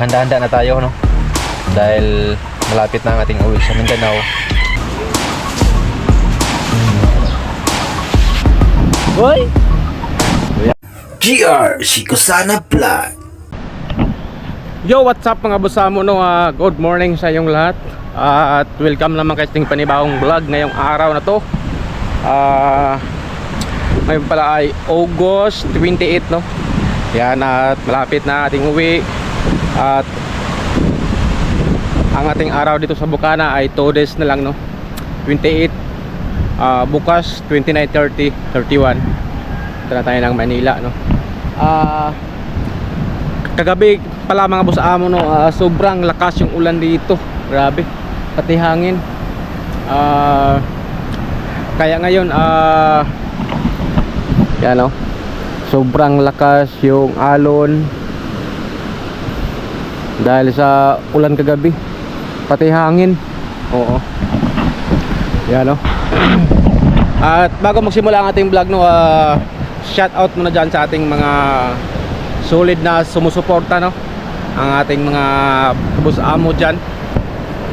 maghanda-handa na tayo, no? Dahil malapit na ang ating uwi sa Mindanao. Hoy! GR Shikosana Vlog. Yo, what's up mga busamo, no? Good morning sa inyong lahat. At welcome naman kayo sa ating panibagong vlog ngayong araw na to. Ngayon pala ay August 28, no? Yan, at malapit na ating uwi. At ang ating araw dito sa Bukana ay 2 days na lang, no? 28, bukas 29, 30, 31. Ito na tayo ng Manila, no? Kagabi pala mga boss amo, no, sobrang lakas yung ulan dito. Grabe, pati hangin. Kaya ngayon yan, no, sobrang lakas yung alon dahil sa ulan kagabi, pati hangin. Oo, yan, no. At bago magsimula ang ating vlog, no, shout out muna dyan sa ating mga solid na sumusuporta, no, ang ating mga boss amo dyan.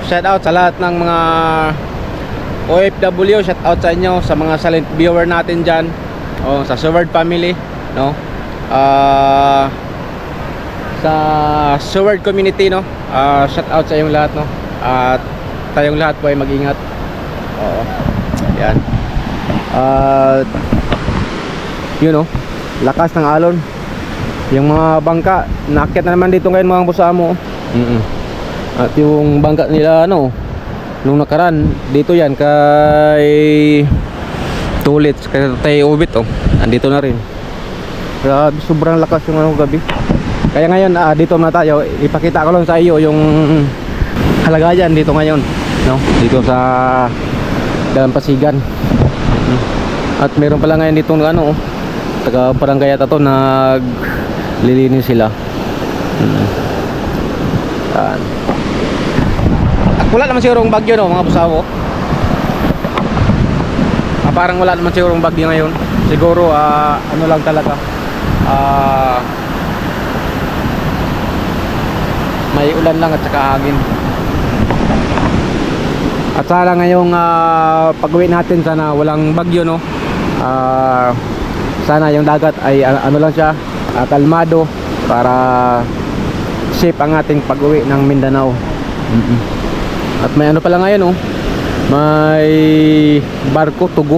Shout out sa lahat ng mga OFW, shout out sa inyo, sa mga silent viewer natin dyan, sa Seward family, no, sa Seward community, no. Shout out sa inyong lahat, no, at tayong lahat po ay mag-ingat. Oo, yan. Yun, no, lakas ng alon. Yung mga bangka, nakakit na naman dito ngayon mga boss amo. At yung bangka nila, ano, nung nakaraan, dito yan kay Tulits, kay Tay Ubit, andito na rin. Grabe, sobrang lakas yung ano gabi. Kaya ngayon, dito na tayo. Ipakita ko lang sa iyo yung halagayan dito ngayon, no? Dito sa Dalampasigan. At meron pala ngayon dito ng ano, taga barangay ata to, naglilinis sila. Wala naman sigurong bagyo, no, mga busawo. Parang wala naman sigurong bagyo ngayon. Siguro ano lang talaga, may ulan lang at saka hangin. At sana ngayong pag-uwi natin, sana walang bagyo, no. Sana yung dagat ay ano lang siya, kalmado, para safe ang ating pag-uwi ng Mindanao. At may ano pala ngayon, may barko, tugo.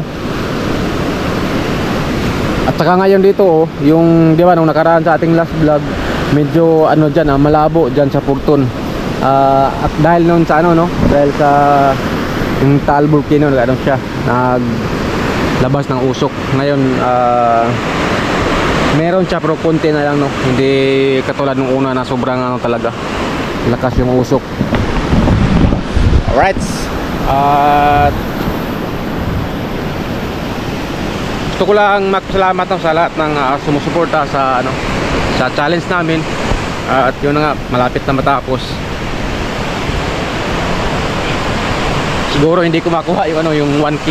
At saka ngayon dito, yung di ba nung nakaraan sa ating last vlog, medyo ano dyan, malabo dyan sa Purton. At dahil noon sa ano, no, dahil sa yung Taal Volcano, ano siya, naglabas ng usok. Ngayon meron siya pero konti na lang, no, hindi katulad nung una na sobrang ano talaga, lakas yung usok. Alright, gusto ko lang magpasalamat, no, sa lahat ng sumusuporta sa ano, sa challenge namin. At yun na nga, malapit na matapos. Siguro hindi ko makuha yung ano, yung 1K,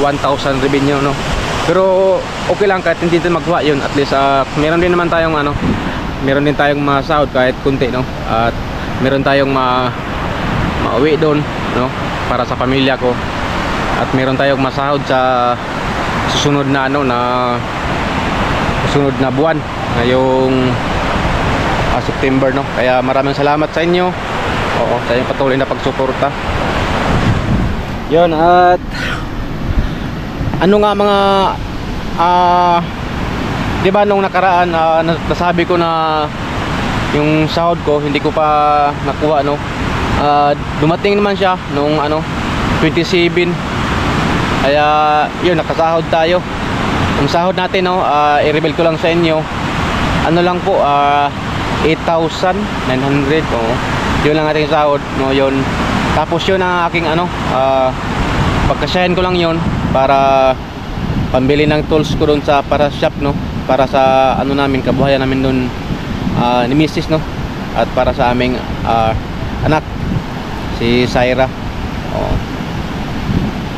1,000 revenue, no. Pero okay lang kahit hindi din magkuha yun. At least meron din naman tayong ano, meron din tayong masahod kahit kunti, no. At meron tayong mauwi doon, no, para sa pamilya ko. At meron tayong masahod sa susunod na ano, na susunod na buwan, ngayong September, no. Kaya maraming salamat sa inyo. Oo, sa inyong patuloy na pagsuporta. Yun, at ano nga mga di ba nung nakaraan, nasabi ko na yung sahod ko hindi ko pa nakuha, no. Dumating naman siya nung ano 27. Kaya yun, nakasahod tayo. Yung sahod natin, no, i-reveal ko lang sa inyo, ano lang po, 8,900. Yun lang ating sahod, no, yun. Tapos yun ang aking ano, pagkasyahin ko lang yun para pambili ng tools ko doon sa para shop, no, para sa ano namin, kabuhayan namin doon ni Mrs., no, at para sa aming anak, si Syra.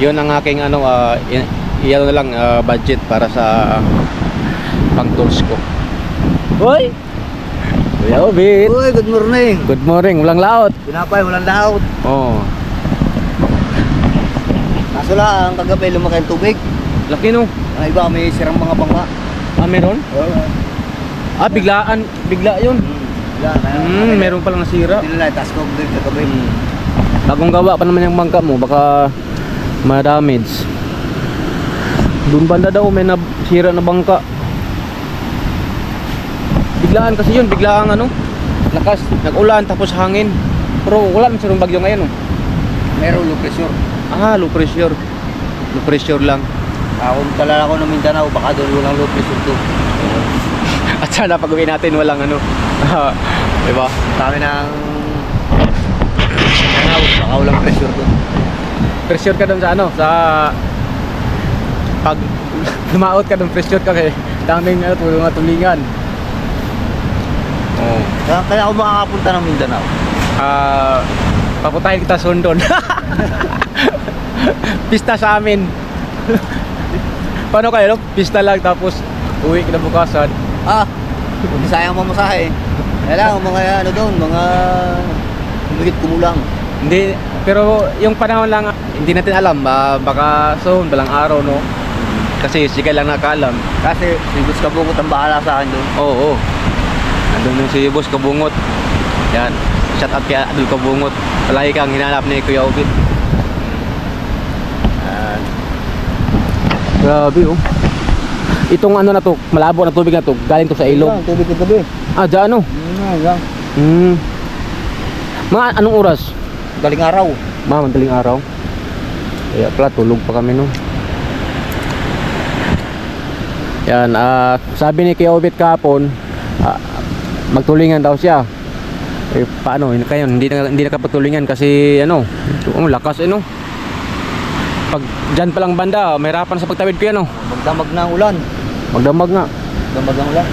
Yun ang aking ano, iyan na lang, budget para sa pang tools ko. Hoy! Kuya Obit. Uy, good morning. Good morning, walang laot. Pinapay, walang laot. Oh, Kaso lang, kagabi lumaki ang tubig. laki no. Ang iba may sirang mga bangka. Ah, meron? Oo. Bigla yun. Wala, kaya Meron palang nasira. nila task ko din kagabi. Bagong gawa pa naman yung bangka mo, baka ma-damage. Doon banda daw may nasira na bangka. Biglaan kasi yun, biglaan ano, lakas, nag-ulan tapos hangin. Pero wala man sirong bagyo ngayon. Oh. Meron low pressure. Ah, low pressure. Low pressure lang. Kung talala ko ng Mindanao, baka doon walang low pressure to. At sana pag uwi natin walang ano. Diba? Kami ng Mindanao, baka walang pressure to. Pressure ka doon sa ano, sa pag lumaot ka doon, pressure ka kay daming ano, tulingan. Oh. Kaya ako makakapunta ng Mindanao. Paputahin kita Sundon. Pista sa amin. Paano kayo? No? Pista lang tapos uwi kinabukasan. Hindi sayang mamasahe. Kailangan mga ano doon, mga humigit kumulang. Hindi, pero yung panahon lang hindi natin alam, baka soon, balang araw no. Kasi sige lang nakaalam. Kasi si Gus Kabungot ang bahala sa akin doon. Oo. Andun yung si Boss Kabungot. Yan. Shout out kay Adol Kabungot. Palagi kang hinanap ni Kuya Obit. Grabe oh. Itong ano na to, malabo na tubig na to, galing to sa ilog. Tubig kagabi. Ah, dyan ano? Yan. Mga anong oras? Galing araw. Madaling araw. Kaya pala, tulog pa kami no. Yan, sabi ni Kuya Obit kahapon, magtulingan daw siya. Eh, paano? Kayo, hindi nakapagtulingan kasi ano, lakas no. Pag dyan palang banda, mahirapan sa pagtawid ko yan, no? Magdamag na ang ulan. Magdamag nga. Magdamag ang ulan.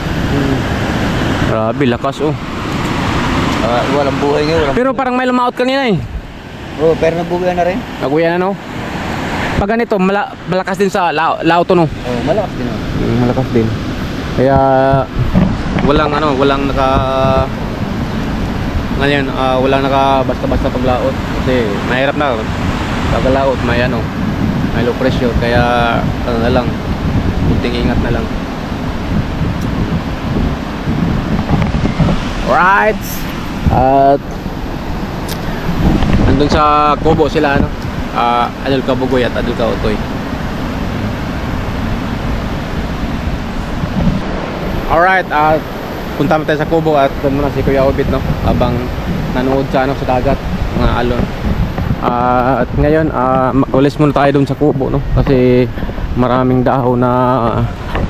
Grabe, lakas, oh. Walang buhay ngayon. Pero parang may lumaot kanina, eh. Oo, pero nabubuhay na rin. Naguya na, no? Pag ganito, malakas din sa lao to, no? Oo, malakas din naman. Malakas din. Kaya, walang naka... Ngayon, walang naka basta-basta paglaot. Kasi, mahirap na. Paglaot, may ano, may low pressure. Kaya, ano na lang, kunting ingat na lang. Alright! At nandun sa Kubo sila, ano, Adol Kabugoy at Adol Kautoy. Alright, punta tayo sa Kubo at doon muna si Kuya Obit, no, habang nanood sa ano, sa dagat, mga alon. At ngayon, ulis muna tayo doon sa Kubo, no, kasi maraming dahon na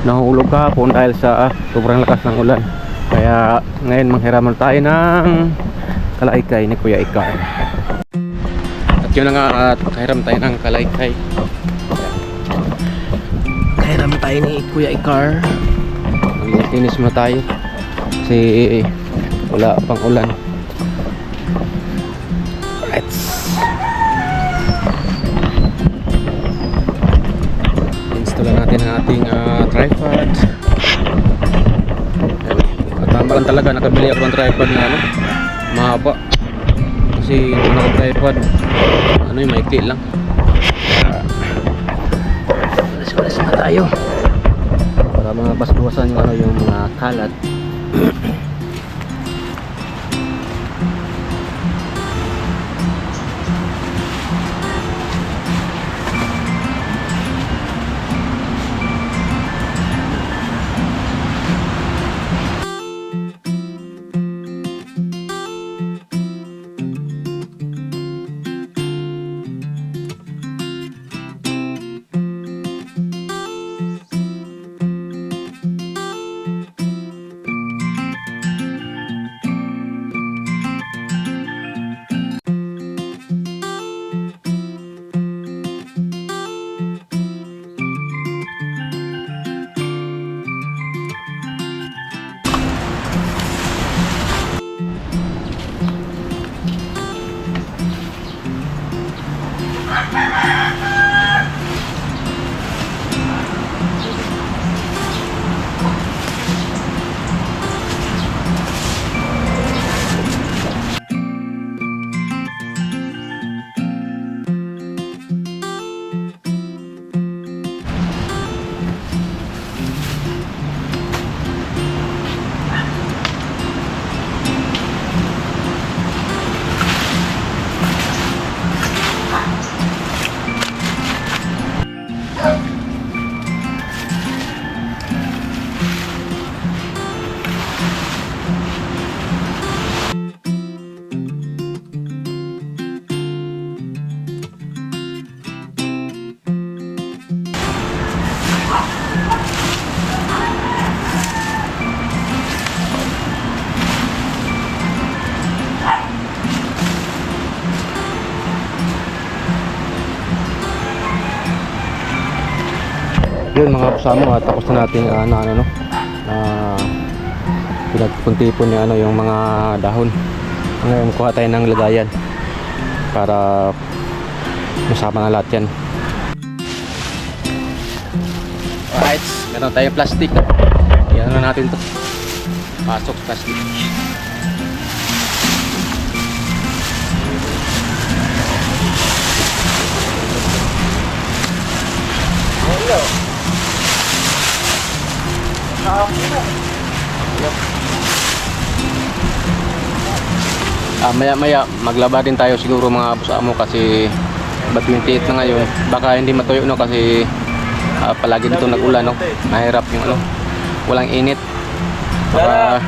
nahulog kahapon dahil sa sobrang lakas ng ulan. Kaya ngayon manghiraman tayo ng kalaykay ni Kuya Ikar. At yun na nga, at makahiram tayo ng kalaykay. Kahiram tayo ni Kuya Ikar. Maglinis muna tayo kasi wala pang ulan. Alright. Install natin ang ating tripod. Tama lang talaga, nakabili ako ng tripod na ano, mahaba. Kasi yung naka-tripod, ano yung maikli lang. Alas na tayo para mga basbasan yung ano, yung mga kalat. Yun mga kasama, tapos na natin pinagpuntipon yung yung mga dahon. Ngayon kuha tayo ng lagayan para masama na lahat yan. Alright, meron tayong plastic. Iyan na natin to. Pasok plastic. Maya maglaba din tayo siguro mga busamo kasi 28 na ngayon, baka hindi matuyo no kasi palagi dito nag-ulan no, mahirap yung walang init. Baka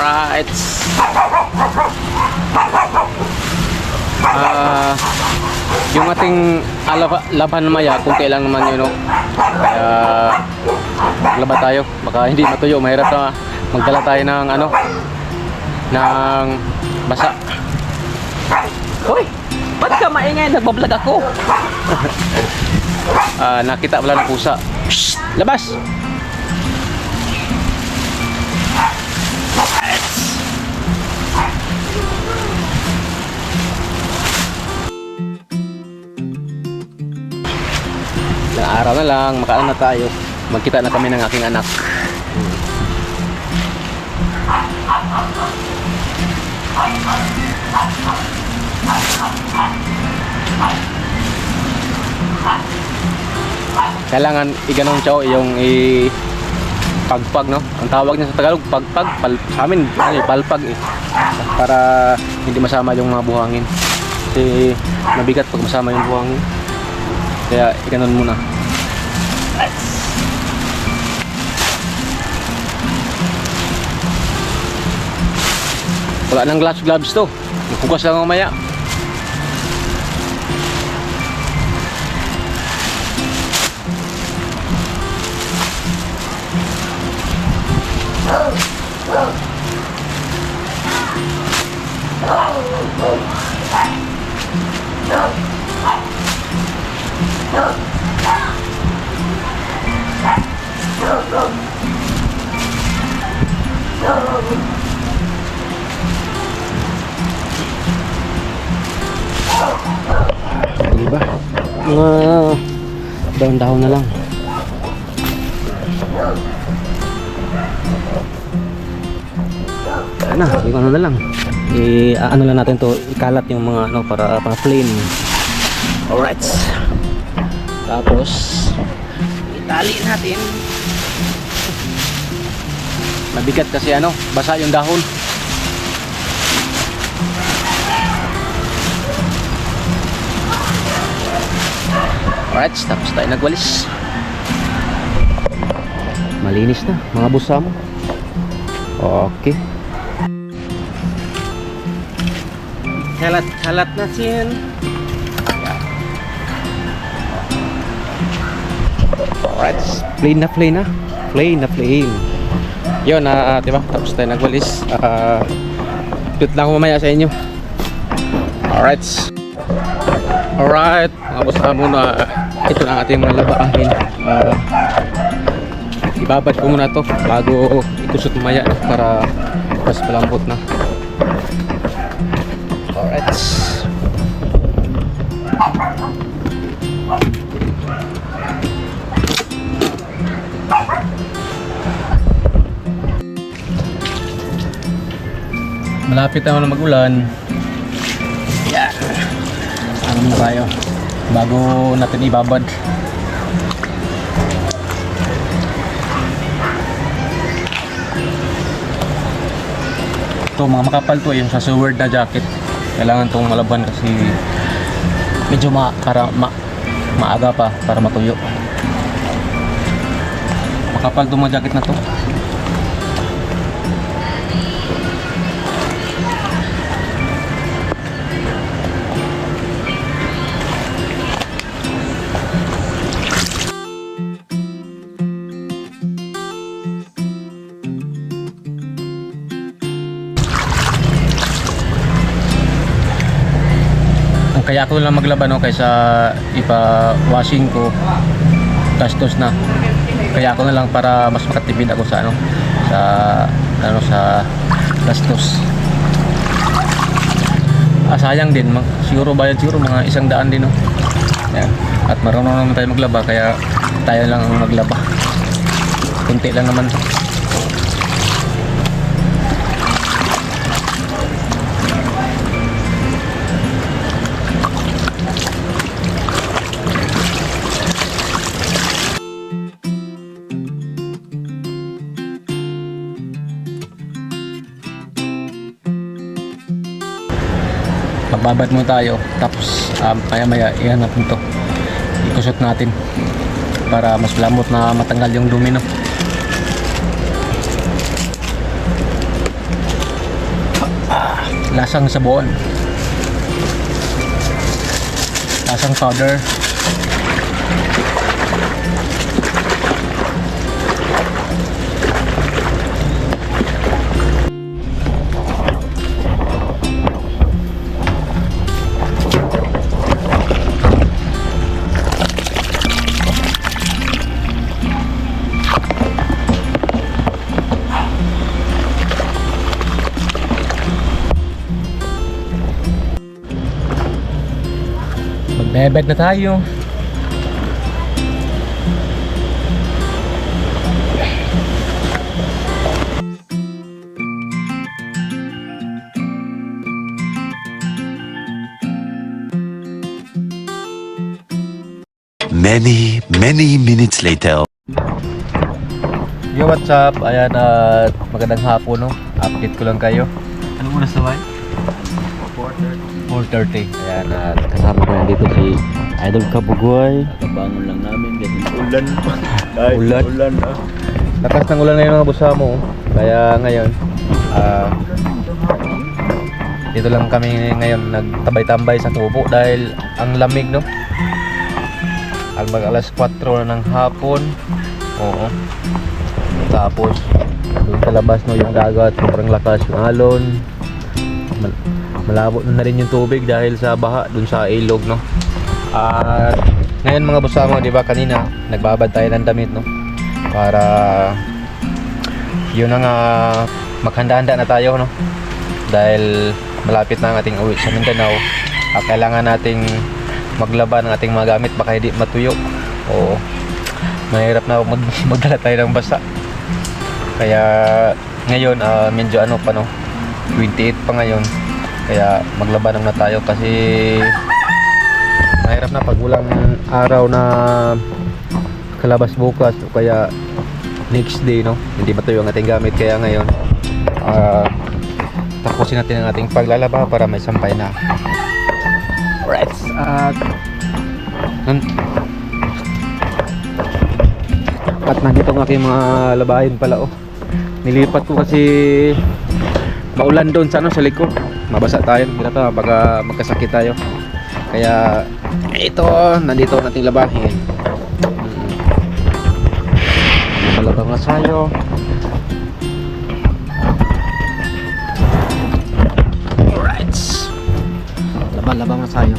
right. Yung ating laban maya, kunti lang naman yun, no? Kaya maglaba tayo, baka hindi matuyo, mahirap na magdala tayo ng ng basa. Hoy, ba't ka maingay? Nagbablog ako. Nakita wala ng pusa. Shhh! Labas! Ilang araw na lang, makaano na tayo. Magkita na kami ng aking anak. Kailangan iganon siya yung pagpag, no? Ang tawag niya sa Tagalog, pagpag. Sa amin, palpag eh. Para hindi masama yung mga buhangin. Kasi mabigat pag masama yung buhangin. Kaya iganon muna. Wala nang gloves to. Magkukas lang mamaya. Diba? Mga daon-daon na lang. Ano na lang. Ano lang natin to, ikalat yung mga para plain. Alright. Tapos itali natin. Mabigat kasi basa yung dahon. Alright, tapos tayo nagwalis. Malinis na mga busamo. Okay. Halat natin. Alright, plain na. Plain. Yun, diba? Tapos tayo nagwalis. Tweet lang ako mamaya sa inyo. Alright, mga busamo na ito na ating mga labahin. Ibabad ko muna to bago ikusot mamaya para mas malambot na. Alright. Malapit naman na mag-ulan. Yeah. Ano muna tayo bago natin ibabad. Ito mga makapal to yung sa seward na jacket. Kailangan itong malaban kasi medyo maaga pa para matuyo. Makapal itong mga jacket na to. Ang kaya ko lang maglaba no kaysa ipa-washing ko gastos na. Kaya ako na lang para mas makatipid ako sa sa gastos. Sayang din, siguro bayad siguro mga 100 din no. Yan. At marunong naman tayo maglaba kaya tayo lang ang maglaba. Kunti lang naman. Magbabad mo tayo tapos maya iyan natin to, ikusot natin para mas lamot na matanggal yung dumi no. Lasang sabon, lasang powder. Magbebed na tayo. Many minutes later. Yo, what's up? Ayan, at magandang hapon no. Update ko lang kayo. Anong oras na ba? 4:30. Ayan, at kasama ko dito si Idol Kabugoy. Kabangon lang namin kasi ulan. Ulan na. Lakas ng ulan ngayon mga busa mo. Kaya ngayon, dito lang kami ngayon nagtabay-tambay sa tubo dahil ang lamig no. Alas 4 na ng hapon. Oo. Tapos doon sa labas no yung dagat, sobrang lakas yung alon. Malabo na rin yung tubig dahil sa baha doon sa ilog no. At ngayon mga busamo, di ba kanina nagbabad tayo ng damit no. Para yun na nga maghanda-handa na tayo no. Dahil malapit na ang ating uwi sa Mindanao. Kailangan nating maglaba ng ating mga gamit baka hindi matuyo. Oo. Mahirap na magdala tayo ng basa. Kaya ngayon medyo ano pa no. 28 pa ngayon. Kaya maglaba na tayo kasi mahirap na pag walang araw na kalabas bukas o kaya next day no. Hindi matuyo ang ating gamit kaya ngayon tapusin natin ang ating paglalaba para may sampay na. Alright. At nandito ang aking mga labahin pala oh. Nilipat ko kasi maulan doon sa ano sa likod. Mabasa tayo. Hirap na baka magkasakit tayo. Kaya ito nandito nating labahin. Malabang na sayo. Alright. Labang na sayo.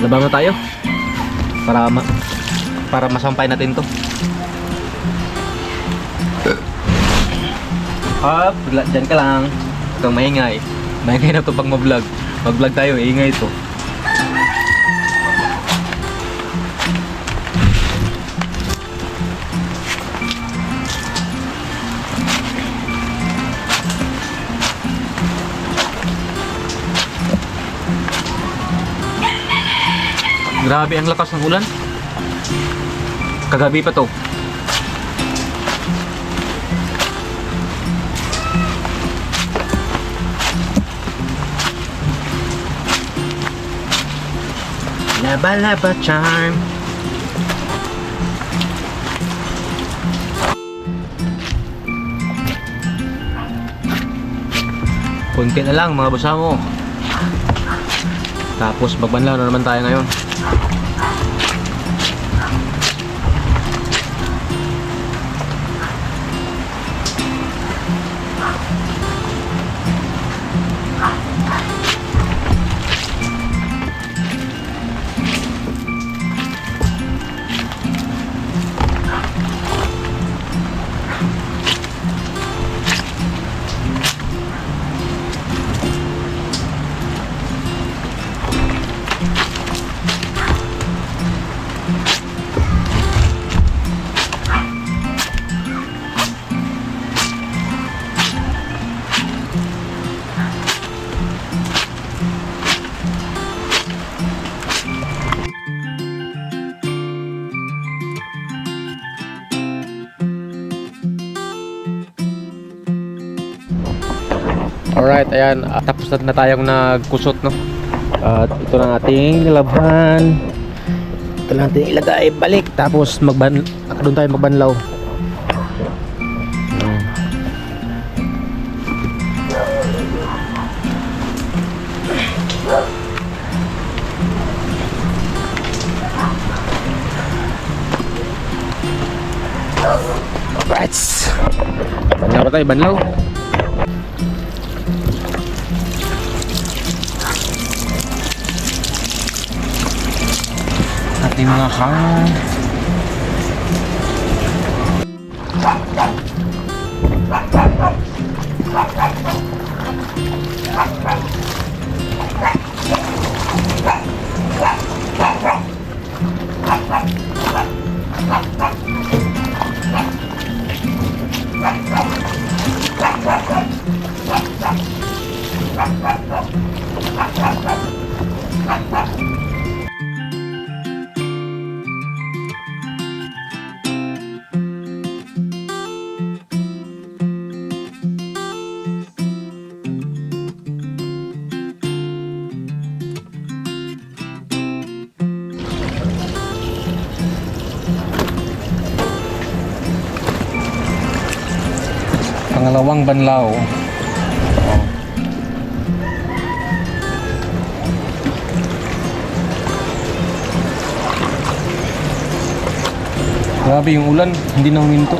Labang na tayo para masampay natin to. Dyan ka lang. Itong maingay na to pag mag-vlog tayo, ingay ito. Grabe ang lakas ng ulan. Kagabi pa to. Laba laba charm. Kunti na lang mga boss mo. Tapos magbanlaw na naman tayo ngayon. Alright, ayan, tapos na tayong nagkusot, no? At ito na ating nilabhan. Ito lang ating ilagay, balik. Tapos doon tayo magbanlaw. Alright. Banlaw pa tayo, banlaw. Ating mga hang. Pangalawang banlaw. Grabe yung ulan, hindi na huminto.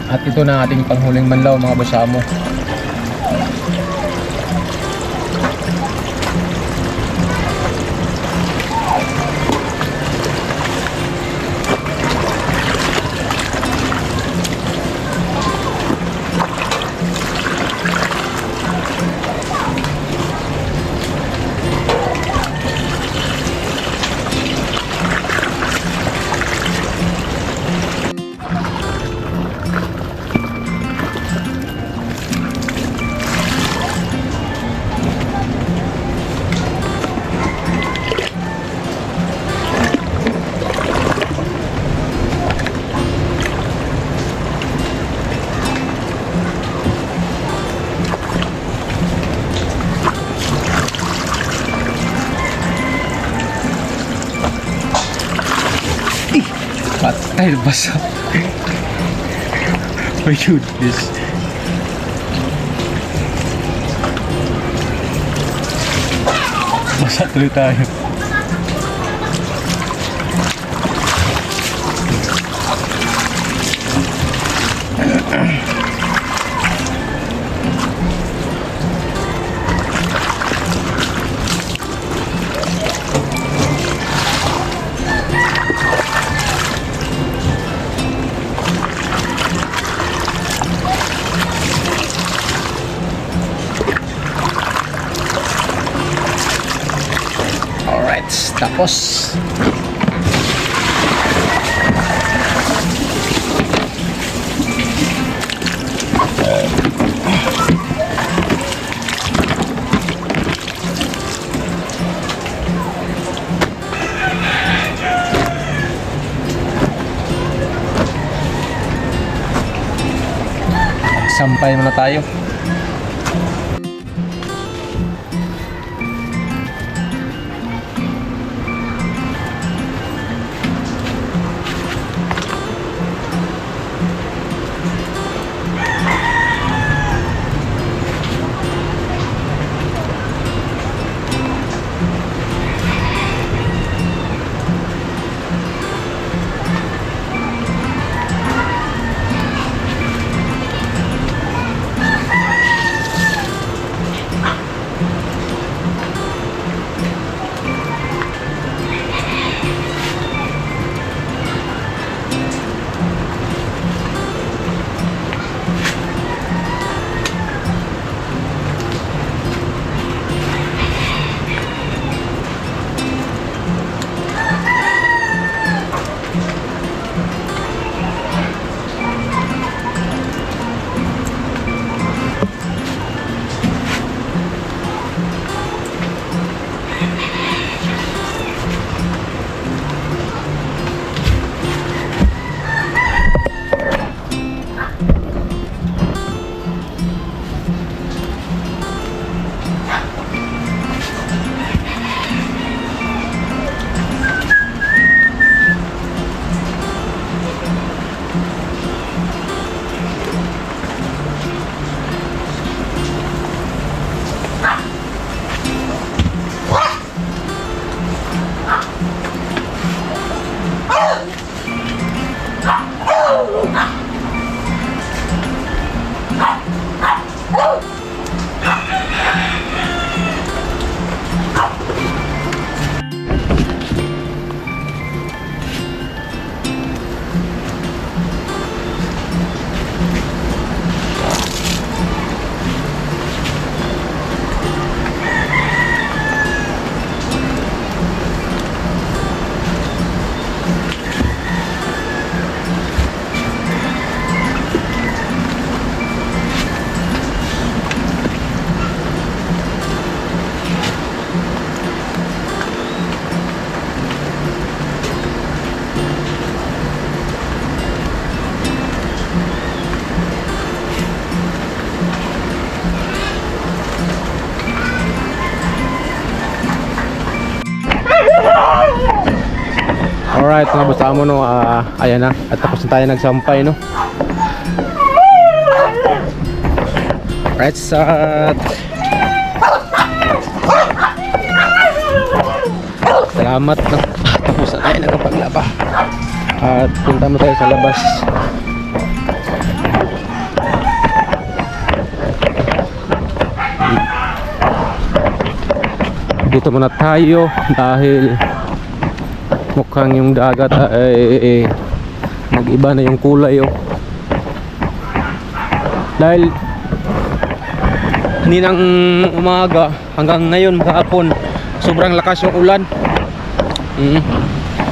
At ito na ating panghuling banlaw mga basamo. Patay, basa. My goodness. Basa tuloy tayo. Tapos Magsampay muna tayo. Alright mga boss amo no, ayan na at tapos na tayo nagsampay no. Right sat. Salamat no. Tapos na tayo nagpaglaba. At punta mo tayo sa labas. Dito muna tayo dahil mukhang yung dagat ay mag-iba na yung kulay oh. Dahil ninang umaga hanggang ngayon hapon sobrang lakas yung ulan.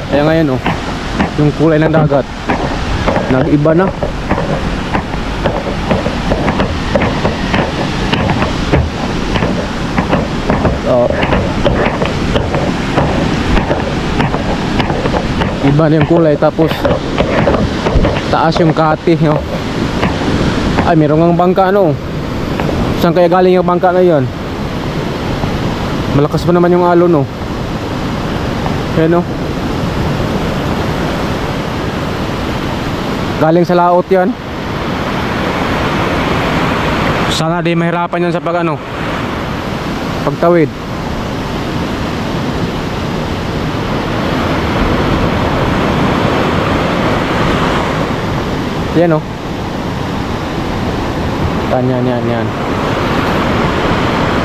Kaya ngayon oh, yung kulay ng dagat nag-iba na. Iba na yung kulay tapos taas yung kati no? Ay meron ngang bangka ano. Saan kaya galing yung bangka na yun? Malakas pa naman yung alon no. Ayan no. Galing sa laot yan. Sana di mahirapan yan sa pag ano, pagtawid. Yan o. Yan.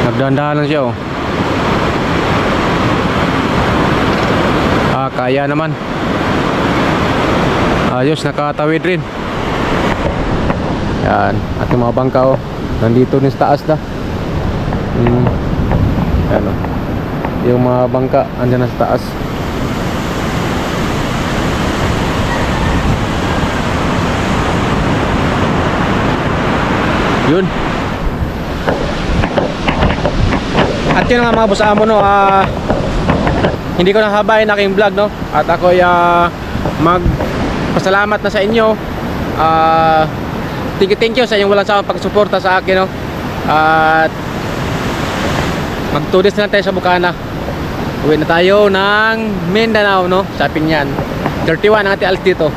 Nagdahan-dahan lang siya o. Kaya naman. Ayos, nakatawid rin. Yan. At yung mga bangka o, nandito rin sa taas na. Yan o. Yung mga bangka andyan na sa taas. Yun. At yun nga mga boss amo no, hindi ko nahabain aking vlog no. At ako ay magpasalamat na sa inyo thank you sa inyong walang sawang pagsuporta sa akin, no? At mag 2 days na tayo sa Bukana. Uwi na tayo ng Mindanao, no? Sa Pinyan 31 ang ating alis dito.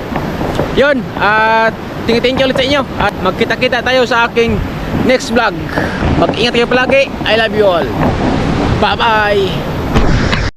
Yun, at thank you ulit sa inyo. At magkita-kita tayo sa aking next vlog. Mag-ingat kayo palagi. I love you all. Bye-bye.